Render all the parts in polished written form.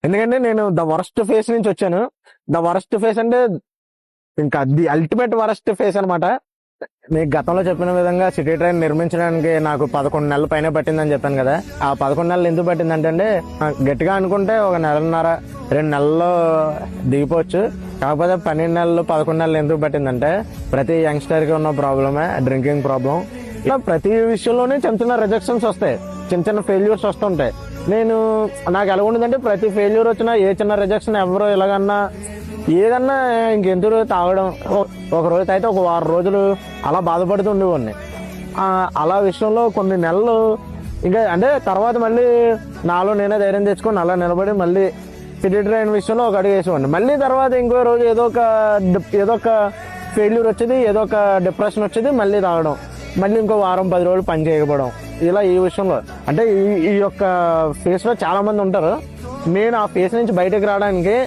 ఎందుకంటే నేను the worst face నుంచి వచ్చాను. ద వరస్ట్ ఫేస్ అంటే ఇంకా ది అల్టిమేట్ వరస్ట్ ఫేస్ అనమాట. మీకు గతంలో చెప్పిన విధంగా సిటీ ట్రైన్ నిర్మించడానికి నాకు 11 నెలల పైన పట్టిందని చెప్పాను కదా. ఆ 11 నెలలు ఎందుకు పట్టిందంటే గట్టిగా అనుకుంటే ఒక నెలన్నర 2 నెలల్లో దిగిపోవచ్చు. కాకపోతే 12 నెలలు 11 నెలలు ఎందుకు పట్టిందంటే ప్రతి యంగ్స్టర్ కి ఉన్న ప్రాబ్లమే డ్రింకింగ్ ప్రాబ్లం. ఇలా ప్రతి విషయంలోనే చిన్న చిన్న రిజెక్షన్స్ వస్తాయి, చిన్న చిన్న ఫెయిల్యూర్స్ వస్తుంటాయి. నాకు ఎలా ఉండదంటే ప్రతి ఫెయిల్యూర్ వచ్చినా ఏ చిన్న రిజెక్షన్ ఎవరు ఎలాగన్నా ఏదన్నా ఇంకెందుకు తాగడం. ఒక రోజు అయితే ఒక 6 రోజులు అలా బాధపడుతూ ఉండేవాడిని. అలా విషయంలో కొన్ని నెలలు ఇంకా అంటే తర్వాత మళ్ళీ నాలో నేనే ధైర్యం తెచ్చుకొని అలా నిలబడి మళ్ళీ సిటీ ట్రైన్ విషయంలో ఒక అడుగు వేసేవాడిని. మళ్ళీ తర్వాత ఇంకో రోజు ఏదో ఒక ఫెయిల్యూర్ వచ్చేది, ఏదో ఒక డిప్రెషన్ వచ్చేది, మళ్ళీ తాగడం, మళ్ళీ ఇంకో వారం 10 రోజులు పని చేయకపోవడం. ఇలా ఈ విషయంలో అంటే ఈ యొక్క ఫేస్ లో చాలా మంది ఉంటారు. నేను ఆ ఫేస్ నుంచి బయటకు రావడానికి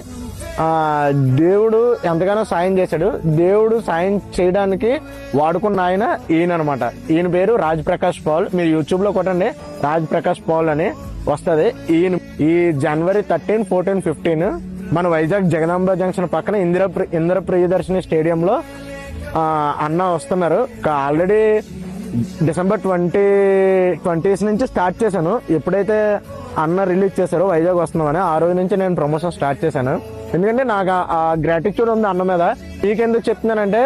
దేవుడు ఎంతగానో సాయం చేశాడు. దేవుడు సాయం చేయడానికి వాడుకున్న ఆయన ఈయనమాట. ఈయన పేరు రాజ్ ప్రకాష్ పాల్. మీరు యూట్యూబ్ లో కొట్టండి, రాజ్ ప్రకాష్ పాల్ అని వస్తుంది. ఈయన ఈ జనవరి 13, 14, 15 మన వైజాగ్ జగదాంబ జంక్షన్ పక్కన ఇందిర ప్రియదర్శిని స్టేడియంలో అన్న వస్తున్నారు. ఆల్రెడీ డిసెంబర్ 20 నుంచి స్టార్ట్ చేశాను. ఎప్పుడైతే అన్న రిలీజ్ చేశారో వైజాగ్ వస్తున్నామని ఆ రోజు నుంచి నేను ప్రమోషన్ స్టార్ట్ చేశాను. ఎందుకంటే నాకు ఆ గ్రాటిట్యూడ్ ఉంది అన్న మీద. మీకెందుకు చెప్తున్నానంటే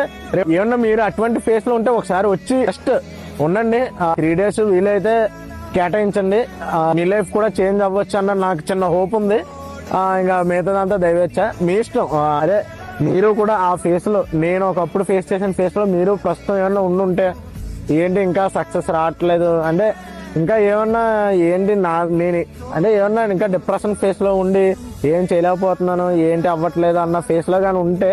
ఏమన్నా మీరు అటువంటి ఫేస్ లో ఉంటే ఒకసారి వచ్చి జస్ట్ ఉండండి. 3 days వీలైతే కేటాయించండి. మీ లైఫ్ కూడా చేంజ్ అవ్వచ్చు అన్న నాకు చిన్న హోప్ ఉంది. ఇంకా మిగతాదంతా దైవేచ్ఛ, మీ ఇష్టం. అదే మీరు కూడా ఆ ఫేస్ లో, నేను ఒకప్పుడు ఫేస్ చేసిన ఫేస్ లో మీరు ప్రస్తుతం ఏమన్నా ఉండుంటే ఏంటి ఇంకా సక్సెస్ రావట్లేదు అంటే ఇంకా ఏమన్నా ఏంటి నేను అంటే ఏమన్నా ఇంకా డిప్రెషన్ ఫేస్ లో ఉండి ఏం చేయలేకపోతున్నాను, ఏంటి అవ్వట్లేదు అన్న ఫేస్ లో కానీ ఉంటే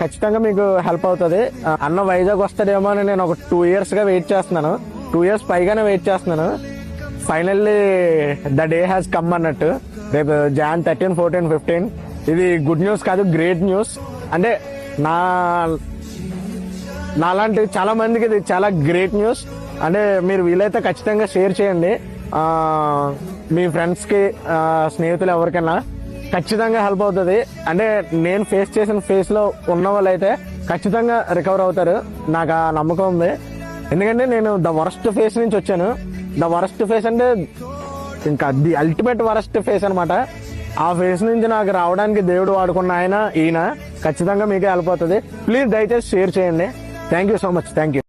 ఖచ్చితంగా మీకు హెల్ప్ అవుతుంది. అన్న వైజాగ్ వస్తాడేమో అని నేను ఒక 2 years గా వెయిట్ చేస్తున్నాను. 2 years పైగానే వెయిట్ చేస్తున్నాను. Finally the day has come అన్నట్టు. రేపు Jan 13, 14, 15 ఇది గుడ్ న్యూస్ కాదు, గ్రేట్ న్యూస్. అంటే నాలాంటి చాలా మందికి ఇది చాలా గ్రేట్ న్యూస్. అంటే మీరు వీలైతే ఖచ్చితంగా షేర్ చేయండి మీ ఫ్రెండ్స్ కి, స్నేహితులు ఎవరికైనా ఖచ్చితంగా హెల్ప్ అవుతుంది. అంటే నేను ఫేస్ చేసిన ఫేస్ లో ఉన్న వాళ్ళైతే ఖచ్చితంగా రికవర్ అవుతారు, నాకు ఆ నమ్మకం ఉంది. ఎందుకంటే నేను ద వరస్ట్ ఫేస్ నుంచి వచ్చాను. ద వరస్ట్ ఫేస్ అంటే ఇంకా ది అల్టిమేట్ వరస్ట్ ఫేస్ అనమాట. ఆ ఫేస్ నుంచి నాకు రావడానికి దేవుడు వాడుకున్న ఆయన ఈయన. ఖచ్చితంగా మీకే హెల్ప్ అవుతుంది. ప్లీజ్ దయచేసి షేర్ చేయండి. Thank you so much. Thank you.